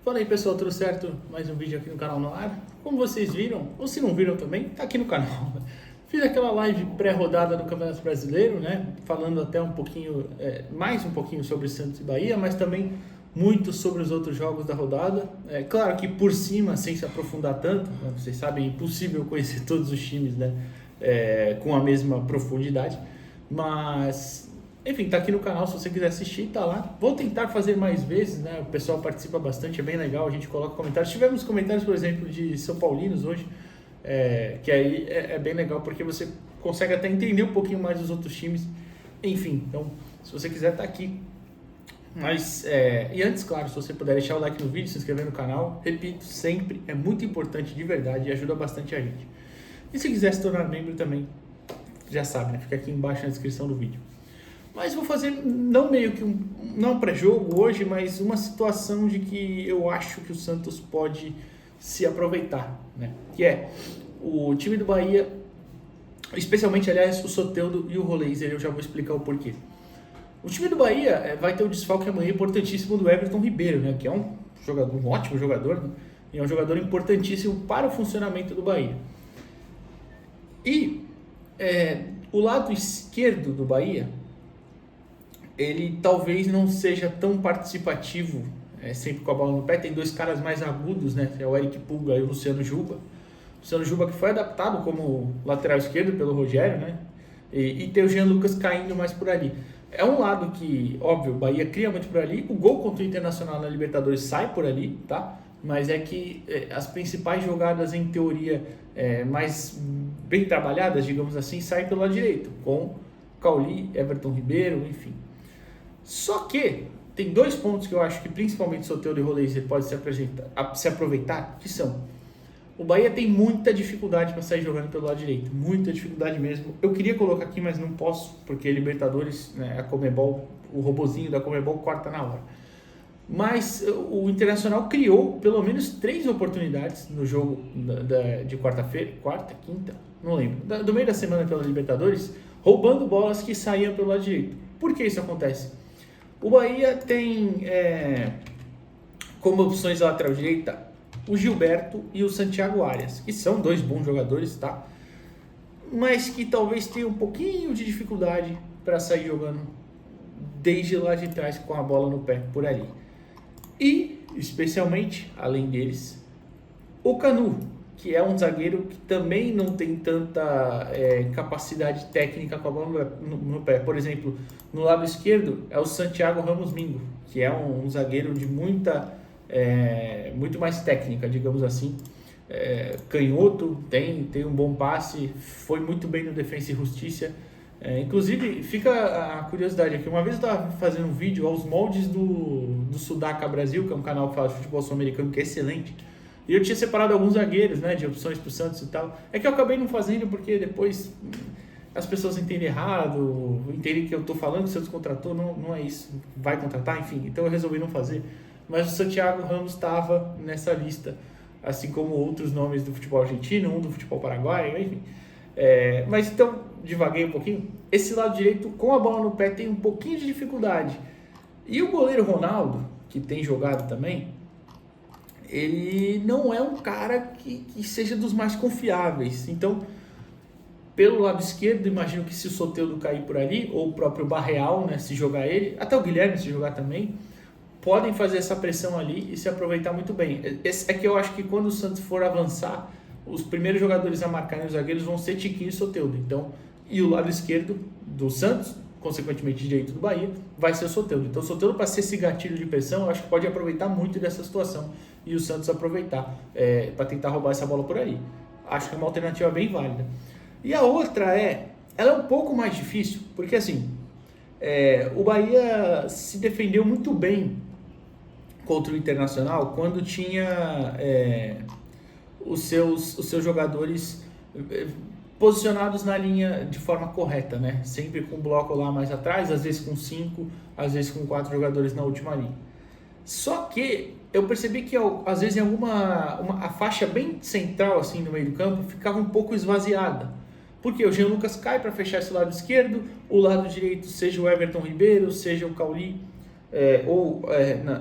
Fala aí pessoal, tudo certo? Mais um vídeo aqui no canal no ar. Como vocês viram, ou se não viram também, tá aqui no canal. Fiz aquela live pré-rodada do Campeonato Brasileiro, né? Falando até um pouquinho, mais um pouquinho sobre Santos e Bahia, mas também muito sobre os outros jogos da rodada. É claro que por cima, sem se aprofundar tanto, né? Vocês sabem, é impossível conhecer todos os times, né? Com a mesma profundidade. Mas enfim, tá aqui no canal, se você quiser assistir, tá lá. Vou tentar fazer mais vezes, né? O pessoal participa bastante, é bem legal, a gente coloca comentários. Tivemos comentários, por exemplo, de São Paulinos hoje, que aí é bem legal, porque você consegue até entender um pouquinho mais dos outros times. Enfim, então, se você quiser, tá aqui. Mas, e antes, claro, se você puder deixar o like no vídeo, se inscrever no canal, repito, sempre, é muito importante de verdade e ajuda bastante a gente. E se quiser se tornar membro também, já sabe, né? Fica aqui embaixo na descrição do vídeo. Mas vou fazer não meio que não pré-jogo hoje, mas uma situação de que eu acho que o Santos pode se aproveitar, né? Que é o time do Bahia, especialmente, aliás, o Soteldo e o Roleiser, eu já vou explicar o porquê. O time do Bahia vai ter o desfalque amanhã importantíssimo do Everton Ribeiro, né? Que é um jogador, um ótimo jogador, né? E é um jogador importantíssimo para o funcionamento do Bahia. E o lado esquerdo do Bahia, ele talvez não seja tão participativo, sempre com a bola no pé. Tem dois caras mais agudos, né? É o Eric Pulga e o Luciano Juba. O Luciano Juba, que foi adaptado como lateral esquerdo pelo Rogério, né? E tem o Jean Lucas caindo mais por ali. É um lado que, óbvio, o Bahia cria muito por ali. O gol contra o Internacional na Libertadores sai por ali, tá? Mas é que as principais jogadas, em teoria, mais bem trabalhadas, digamos assim, saem pelo lado direito, com Cauli, Everton Ribeiro, enfim. Só que tem dois pontos que eu acho que principalmente Soteldo e Roleiser pode se aproveitar, que são: o Bahia tem muita dificuldade para sair jogando pelo lado direito, muita dificuldade mesmo. Eu queria colocar aqui, mas não posso, porque Libertadores, né, a Conmebol, o robozinho da Conmebol corta na hora. Mas o Internacional criou pelo menos 3 oportunidades no jogo de quarta-feira, quarta, quinta, não lembro, do meio da semana pela Libertadores, roubando bolas que saíam pelo lado direito. Por que isso acontece? O Bahia tem como opções da lateral direita o Gilberto e o Santiago Arias, que são dois bons jogadores, tá? Mas que talvez tenham um pouquinho de dificuldade para sair jogando desde lá de trás com a bola no pé por ali. E, especialmente, além deles, o Canu, que é um zagueiro que também não tem tanta capacidade técnica com a bola no pé. Por exemplo, no lado esquerdo é o Santiago Ramos Mingo, que é um zagueiro de muito mais técnica, digamos assim. Canhoto, tem um bom passe, foi muito bem no Defensa e Justiça. Inclusive, fica a curiosidade aqui, uma vez eu estava fazendo um vídeo aos moldes do Sudaca Brasil, que é um canal que fala de futebol sul-americano, que é excelente. E eu tinha separado alguns zagueiros, né, de opções para o Santos e tal. É que eu acabei não fazendo porque depois as pessoas entendem errado, entendem que eu estou falando que o Santos contratou, não é isso, vai contratar, enfim. Então eu resolvi não fazer. Mas o Santiago Ramos estava nessa lista, assim como outros nomes do futebol argentino, um do futebol paraguaio, enfim. Mas então, divaguei um pouquinho. Esse lado direito, com a bola no pé, tem um pouquinho de dificuldade. E o goleiro Ronaldo, que tem jogado também, ele não é um cara que seja dos mais confiáveis. Então, pelo lado esquerdo, imagino que se o Soteldo cair por ali, ou o próprio Barreal, né, se jogar ele, até o Guilherme se jogar também, podem fazer essa pressão ali e se aproveitar muito bem. É que eu acho que quando o Santos for avançar, os primeiros jogadores a marcarem os zagueiros vão ser Tiquinho e Soteldo. Então, e o lado esquerdo do Santos, consequentemente direito do Bahia, vai ser o Soteldo. Então o Soteldo, para ser esse gatilho de pressão, eu acho que pode aproveitar muito dessa situação e o Santos aproveitar para tentar roubar essa bola por aí. Acho que é uma alternativa bem válida. E a outra ela é um pouco mais difícil, porque assim, o Bahia se defendeu muito bem contra o Internacional quando tinha os seus jogadores posicionados na linha de forma correta, né? Sempre com o bloco lá mais atrás, às vezes com 5, às vezes com 4 jogadores na última linha. Só que eu percebi que às vezes em a faixa bem central assim no meio do campo ficava um pouco esvaziada. Porque o Jean Lucas cai para fechar esse lado esquerdo, o lado direito seja o Everton Ribeiro, seja o Cauli,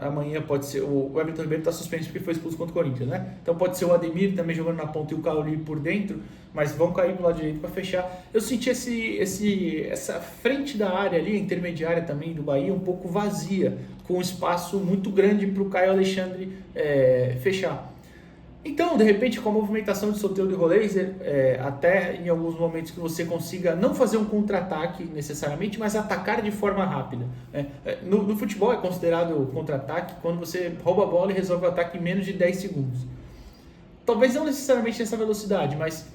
Amanhã pode ser o Everton Ribeiro está suspenso porque foi expulso contra o Corinthians, né? Então pode ser o Ademir também jogando na ponta e o Cauli por dentro, mas vão cair pro lado direito para fechar. Eu senti essa frente da área ali, intermediária também do Bahia, um pouco vazia, com um espaço muito grande para o Caio Alexandre fechar. Então, de repente, com a movimentação de Soteldo e Roleiser, até em alguns momentos que você consiga não fazer um contra-ataque necessariamente, mas atacar de forma rápida. No futebol é considerado contra-ataque quando você rouba a bola e resolve o ataque em menos de 10 segundos. Talvez não necessariamente nessa velocidade, mas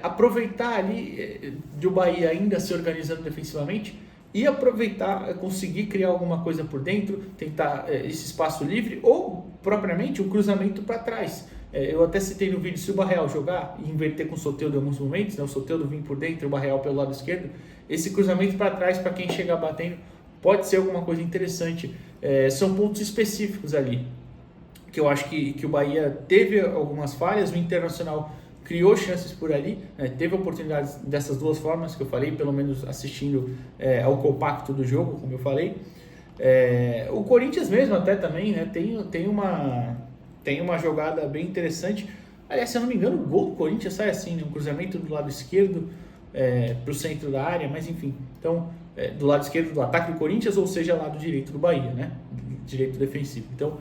aproveitar ali do Bahia ainda se organizando defensivamente e aproveitar, conseguir criar alguma coisa por dentro, tentar esse espaço livre ou propriamente um cruzamento para trás. Eu até citei no vídeo, se o Barreal jogar e inverter com o Soteldo em alguns momentos, né, o Soteldo vir por dentro e o Barreal pelo lado esquerdo, esse cruzamento para trás para quem chegar batendo pode ser alguma coisa interessante. São pontos específicos ali, que eu acho que o Bahia teve algumas falhas, o Internacional criou chances por ali, teve oportunidades dessas duas formas que eu falei, pelo menos assistindo ao compacto do jogo, como eu falei. O Corinthians mesmo até também, né, tem uma jogada bem interessante. Aliás, se eu não me engano, o gol do Corinthians sai assim, né, um cruzamento do lado esquerdo para o centro da área, mas enfim. Então, do lado esquerdo do ataque do Corinthians, ou seja, lado direito do Bahia, né, direito defensivo. Então,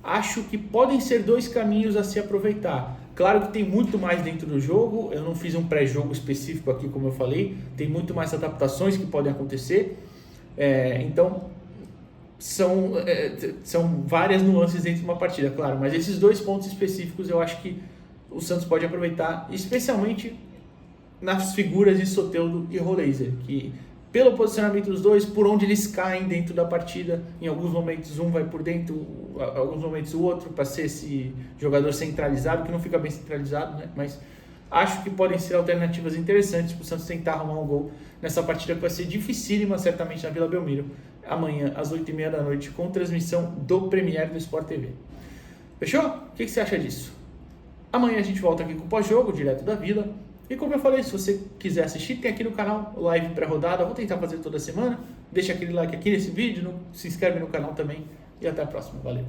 acho que podem ser dois caminhos a se aproveitar. Claro que tem muito mais dentro do jogo, eu não fiz um pré-jogo específico aqui, como eu falei, tem muito mais adaptações que podem acontecer, então são várias nuances dentro de uma partida, claro, mas esses dois pontos específicos eu acho que o Santos pode aproveitar, especialmente nas figuras de Soteldo e Roleiser, que pelo posicionamento dos dois, por onde eles caem dentro da partida, em alguns momentos um vai por dentro, em alguns momentos o outro, para ser esse jogador centralizado, que não fica bem centralizado, né? Mas acho que podem ser alternativas interessantes para o Santos tentar arrumar um gol nessa partida que vai ser dificílima, certamente, na Vila Belmiro, amanhã às 8h30 da noite, com transmissão do Premiere do Sport TV. Fechou? O que você acha disso? Amanhã a gente volta aqui com o pós-jogo, direto da Vila. E como eu falei, se você quiser assistir, tem aqui no canal live pré-rodada. Vou tentar fazer toda semana. Deixa aquele like aqui nesse vídeo, se inscreve no canal também. E até a próxima. Valeu!